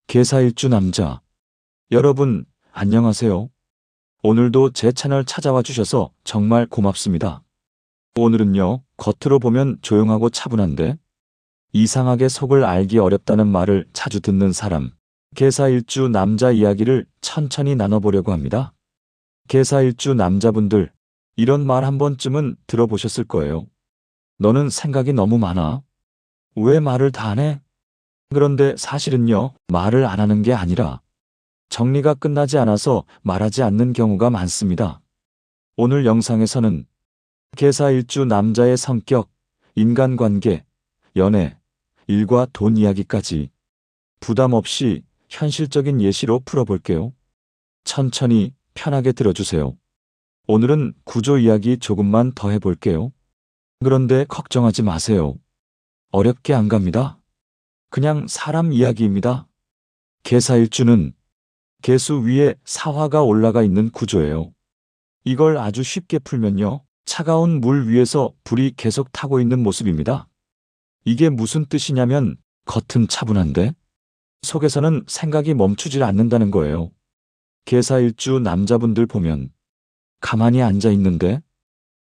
개사일주 남자. 여러분, 안녕하세요. 오늘도 제 채널 찾아와 주셔서 정말 고맙습니다. 오늘은요, 겉으로 보면 조용하고 차분한데 이상하게 속을 알기 어렵다는 말을 자주 듣는 사람, 개사일주 남자 이야기를 천천히 나눠보려고 합니다. 개사일주 남자분들, 이런 말 한 번쯤은 들어보셨을 거예요. 너는 생각이 너무 많아. 왜 말을 다 안 해? 그런데 사실은요, 말을 안 하는 게 아니라 정리가 끝나지 않아서 말하지 않는 경우가 많습니다. 오늘 영상에서는 개사일주 남자의 성격, 인간관계, 연애, 일과 돈 이야기까지 부담 없이 현실적인 예시로 풀어볼게요. 천천히 편하게 들어주세요. 오늘은 구조 이야기 조금만 더 해볼게요. 그런데 걱정하지 마세요. 어렵게 안 갑니다. 그냥 사람 이야기입니다. 개사일주는 개수 위에 사화가 올라가 있는 구조예요. 이걸 아주 쉽게 풀면요, 차가운 물 위에서 불이 계속 타고 있는 모습입니다. 이게 무슨 뜻이냐면 겉은 차분한데 속에서는 생각이 멈추질 않는다는 거예요. 개사일주 남자분들 보면 가만히 앉아 있는데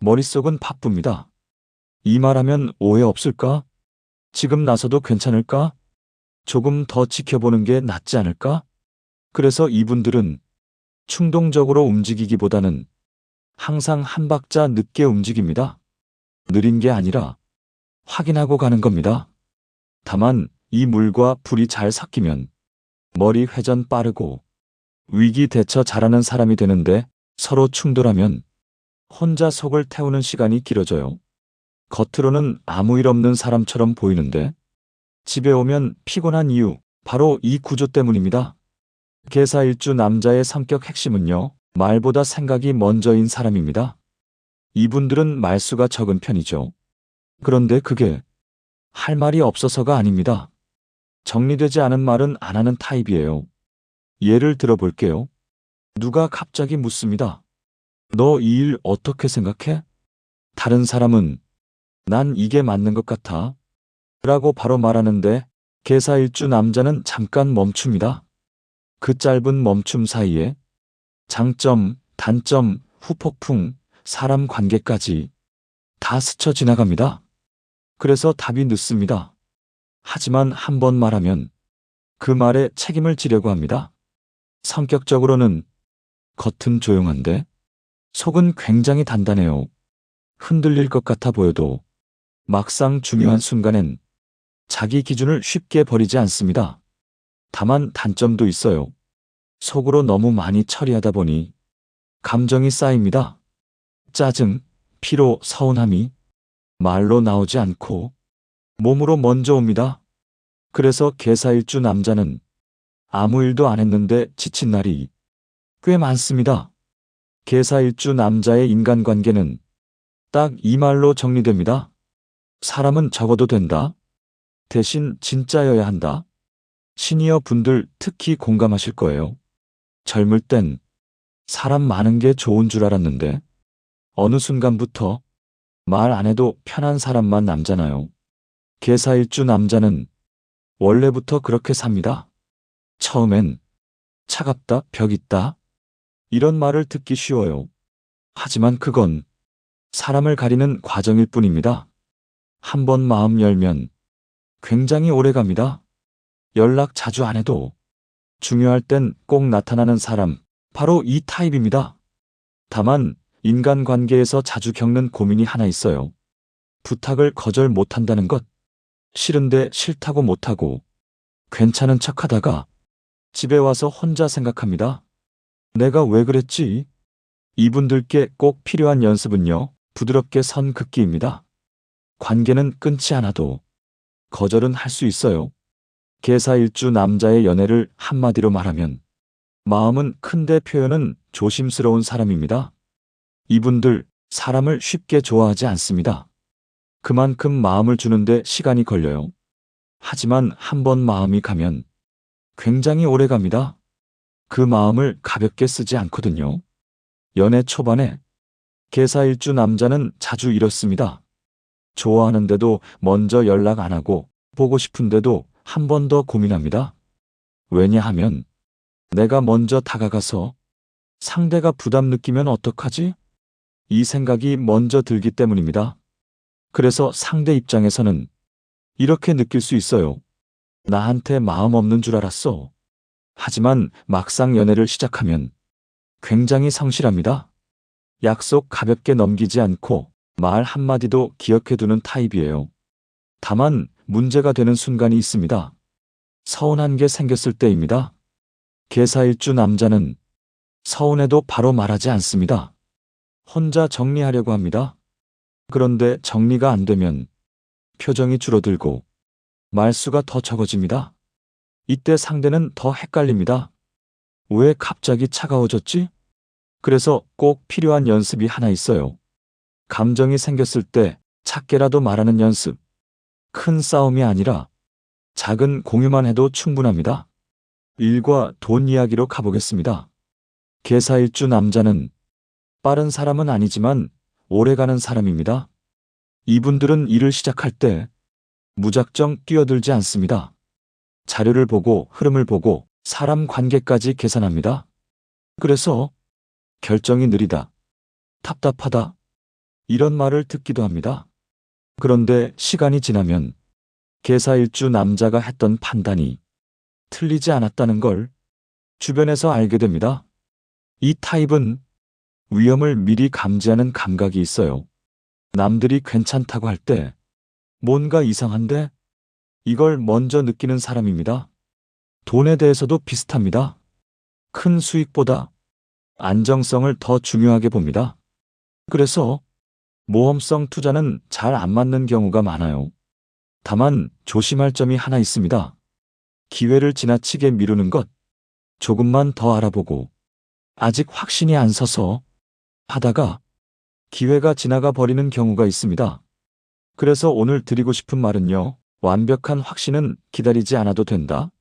머릿속은 바쁩니다. 이 말하면 오해 없을까? 지금 나서도 괜찮을까? 조금 더 지켜보는 게 낫지 않을까? 그래서 이분들은 충동적으로 움직이기보다는 항상 한 박자 늦게 움직입니다. 느린 게 아니라 확인하고 가는 겁니다. 다만 이 물과 불이 잘 섞이면 머리 회전 빠르고 위기 대처 잘하는 사람이 되는데 서로 충돌하면 혼자 속을 태우는 시간이 길어져요. 겉으로는 아무 일 없는 사람처럼 보이는데 집에 오면 피곤한 이유, 바로 이 구조 때문입니다. 개사일주 남자의 성격 핵심은요, 말보다 생각이 먼저인 사람입니다. 이분들은 말수가 적은 편이죠. 그런데 그게 할 말이 없어서가 아닙니다. 정리되지 않은 말은 안 하는 타입이에요. 예를 들어볼게요. 누가 갑자기 묻습니다. 너 이 일 어떻게 생각해? 다른 사람은 난 이게 맞는 것 같아 라고 바로 말하는데 개사일주 남자는 잠깐 멈춥니다. 그 짧은 멈춤 사이에 장점, 단점, 후폭풍, 사람 관계까지 다 스쳐 지나갑니다. 그래서 답이 늦습니다. 하지만 한 번 말하면 그 말에 책임을 지려고 합니다. 성격적으로는 겉은 조용한데 속은 굉장히 단단해요. 흔들릴 것 같아 보여도 막상 중요한 순간엔 자기 기준을 쉽게 버리지 않습니다. 다만 단점도 있어요. 속으로 너무 많이 처리하다 보니 감정이 쌓입니다. 짜증, 피로, 서운함이 말로 나오지 않고 몸으로 먼저 옵니다. 그래서 개사일주 남자는 아무 일도 안 했는데 지친 날이 꽤 많습니다. 개사일주 남자의 인간관계는 딱 이 말로 정리됩니다. 사람은 적어도 된다. 대신 진짜여야 한다. 시니어 분들 특히 공감하실 거예요. 젊을 땐 사람 많은 게 좋은 줄 알았는데 어느 순간부터 말 안 해도 편한 사람만 남잖아요. 개사일주 남자는 원래부터 그렇게 삽니다. 처음엔 차갑다, 벽 있다 이런 말을 듣기 쉬워요. 하지만 그건 사람을 가리는 과정일 뿐입니다. 한 번 마음 열면 굉장히 오래 갑니다. 연락 자주 안 해도 중요할 땐 꼭 나타나는 사람, 바로 이 타입입니다. 다만 인간관계에서 자주 겪는 고민이 하나 있어요. 부탁을 거절 못한다는 것. 싫은데 싫다고 못하고 괜찮은 척하다가 집에 와서 혼자 생각합니다. 내가 왜 그랬지? 이분들께 꼭 필요한 연습은요, 부드럽게 선 긋기입니다. 관계는 끊지 않아도 거절은 할 수 있어요. 개사일주 남자의 연애를 한마디로 말하면 마음은 큰데 표현은 조심스러운 사람입니다. 이분들 사람을 쉽게 좋아하지 않습니다. 그만큼 마음을 주는데 시간이 걸려요. 하지만 한 번 마음이 가면 굉장히 오래 갑니다. 그 마음을 가볍게 쓰지 않거든요. 연애 초반에 개사일주 남자는 자주 이렇습니다. 좋아하는데도 먼저 연락 안 하고 보고 싶은데도 한 번 더 고민합니다. 왜냐하면 내가 먼저 다가가서 상대가 부담 느끼면 어떡하지? 이 생각이 먼저 들기 때문입니다. 그래서 상대 입장에서는 이렇게 느낄 수 있어요. 나한테 마음 없는 줄 알았어. 하지만 막상 연애를 시작하면 굉장히 성실합니다. 약속 가볍게 넘기지 않고 말 한마디도 기억해두는 타입이에요. 다만 문제가 되는 순간이 있습니다. 서운한 게 생겼을 때입니다. 개사일주 남자는 서운해도 바로 말하지 않습니다. 혼자 정리하려고 합니다. 그런데 정리가 안 되면 표정이 줄어들고 말수가 더 적어집니다. 이때 상대는 더 헷갈립니다. 왜 갑자기 차가워졌지? 그래서 꼭 필요한 연습이 하나 있어요. 감정이 생겼을 때 작게라도 말하는 연습. 큰 싸움이 아니라 작은 공유만 해도 충분합니다. 일과 돈 이야기로 가보겠습니다. 개사일주 남자는 빠른 사람은 아니지만 오래가는 사람입니다. 이분들은 일을 시작할 때 무작정 뛰어들지 않습니다. 자료를 보고 흐름을 보고 사람 관계까지 계산합니다. 그래서 결정이 느리다, 답답하다, 이런 말을 듣기도 합니다. 그런데 시간이 지나면 개사일주 남자가 했던 판단이 틀리지 않았다는 걸 주변에서 알게 됩니다. 이 타입은 위험을 미리 감지하는 감각이 있어요. 남들이 괜찮다고 할 때 뭔가 이상한데 이걸 먼저 느끼는 사람입니다. 돈에 대해서도 비슷합니다. 큰 수익보다 안정성을 더 중요하게 봅니다. 그래서 모험성 투자는 잘 안 맞는 경우가 많아요. 다만 조심할 점이 하나 있습니다. 기회를 지나치게 미루는 것, 조금만 더 알아보고 아직 확신이 안 서서 하다가 기회가 지나가 버리는 경우가 있습니다. 그래서 오늘 드리고 싶은 말은요. 완벽한 확신은 기다리지 않아도 된다.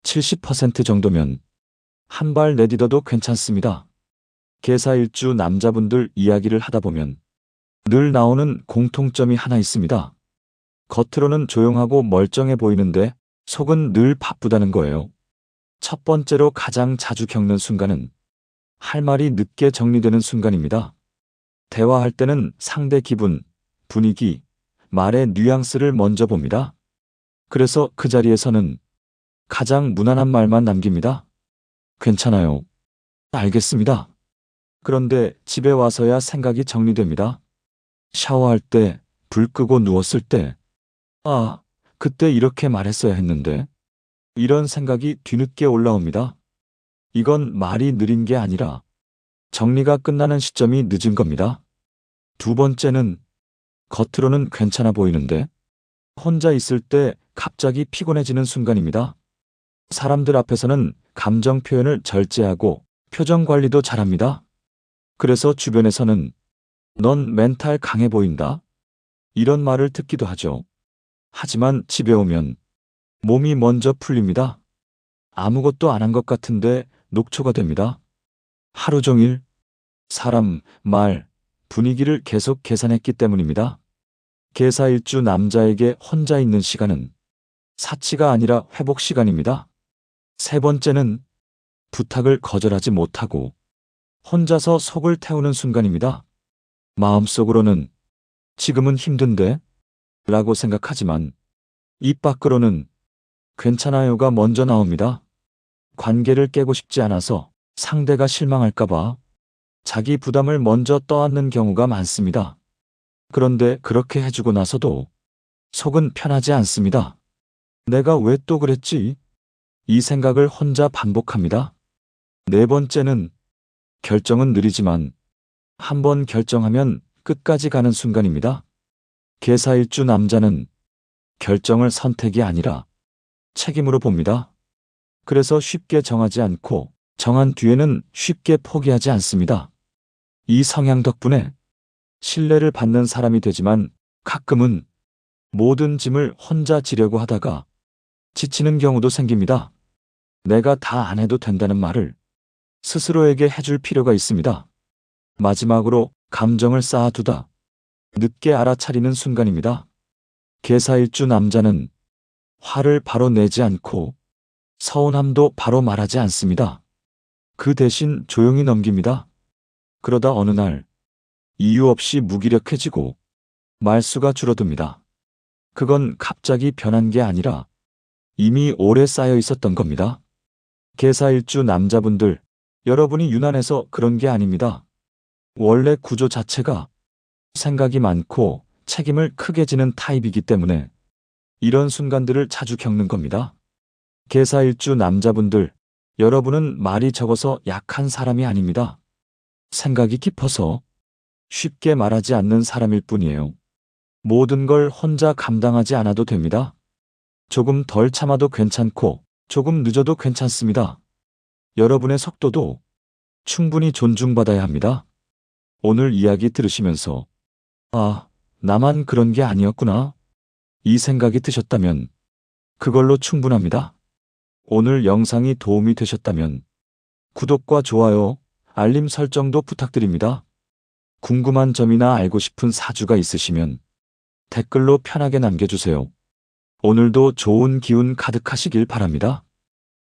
70% 정도면 한 발 내딛어도 괜찮습니다. 개사일주 남자분들 이야기를 하다 보면 늘 나오는 공통점이 하나 있습니다. 겉으로는 조용하고 멀쩡해 보이는데 속은 늘 바쁘다는 거예요. 첫 번째로 가장 자주 겪는 순간은 할 말이 늦게 정리되는 순간입니다. 대화할 때는 상대 기분, 분위기, 말의 뉘앙스를 먼저 봅니다. 그래서 그 자리에서는 가장 무난한 말만 남깁니다. 괜찮아요. 알겠습니다. 그런데 집에 와서야 생각이 정리됩니다. 샤워할 때, 불 끄고 누웠을 때, 아, 그때 이렇게 말했어야 했는데, 이런 생각이 뒤늦게 올라옵니다. 이건 말이 느린 게 아니라 정리가 끝나는 시점이 늦은 겁니다. 두 번째는 겉으로는 괜찮아 보이는데 혼자 있을 때 갑자기 피곤해지는 순간입니다. 사람들 앞에서는 감정 표현을 절제하고 표정 관리도 잘합니다. 그래서 주변에서는 넌 멘탈 강해 보인다. 이런 말을 듣기도 하죠. 하지만 집에 오면 몸이 먼저 풀립니다. 아무것도 안 한 것 같은데 녹초가 됩니다. 하루 종일 사람, 말, 분위기를 계속 계산했기 때문입니다. 개사일주 남자에게 혼자 있는 시간은 사치가 아니라 회복 시간입니다. 세 번째는 부탁을 거절하지 못하고 혼자서 속을 태우는 순간입니다. 마음속으로는 지금은 힘든데? 라고 생각하지만 입 밖으로는 괜찮아요가 먼저 나옵니다. 관계를 깨고 싶지 않아서 상대가 실망할까봐 자기 부담을 먼저 떠안는 경우가 많습니다. 그런데 그렇게 해주고 나서도 속은 편하지 않습니다. 내가 왜 또 그랬지? 이 생각을 혼자 반복합니다. 네 번째는 결정은 느리지만 한 번 결정하면 끝까지 가는 순간입니다. 개사일주 남자는 결정을 선택이 아니라 책임으로 봅니다. 그래서 쉽게 정하지 않고 정한 뒤에는 쉽게 포기하지 않습니다. 이 성향 덕분에 신뢰를 받는 사람이 되지만 가끔은 모든 짐을 혼자 지려고 하다가 지치는 경우도 생깁니다. 내가 다 안 해도 된다는 말을 스스로에게 해줄 필요가 있습니다. 마지막으로 감정을 쌓아두다 늦게 알아차리는 순간입니다. 개사일주 남자는 화를 바로 내지 않고 서운함도 바로 말하지 않습니다. 그 대신 조용히 넘깁니다. 그러다 어느 날 이유 없이 무기력해지고 말수가 줄어듭니다. 그건 갑자기 변한 게 아니라 이미 오래 쌓여 있었던 겁니다. 개사일주 남자분들, 여러분이 유난해서 그런 게 아닙니다. 원래 구조 자체가 생각이 많고 책임을 크게 지는 타입이기 때문에 이런 순간들을 자주 겪는 겁니다. 개사일주 남자분들, 여러분은 말이 적어서 약한 사람이 아닙니다. 생각이 깊어서 쉽게 말하지 않는 사람일 뿐이에요. 모든 걸 혼자 감당하지 않아도 됩니다. 조금 덜 참아도 괜찮고 조금 늦어도 괜찮습니다. 여러분의 속도도 충분히 존중받아야 합니다. 오늘 이야기 들으시면서 아, 나만 그런 게 아니었구나. 이 생각이 드셨다면 그걸로 충분합니다. 오늘 영상이 도움이 되셨다면 구독과 좋아요, 알림 설정도 부탁드립니다. 궁금한 점이나 알고 싶은 사주가 있으시면 댓글로 편하게 남겨주세요. 오늘도 좋은 기운 가득하시길 바랍니다.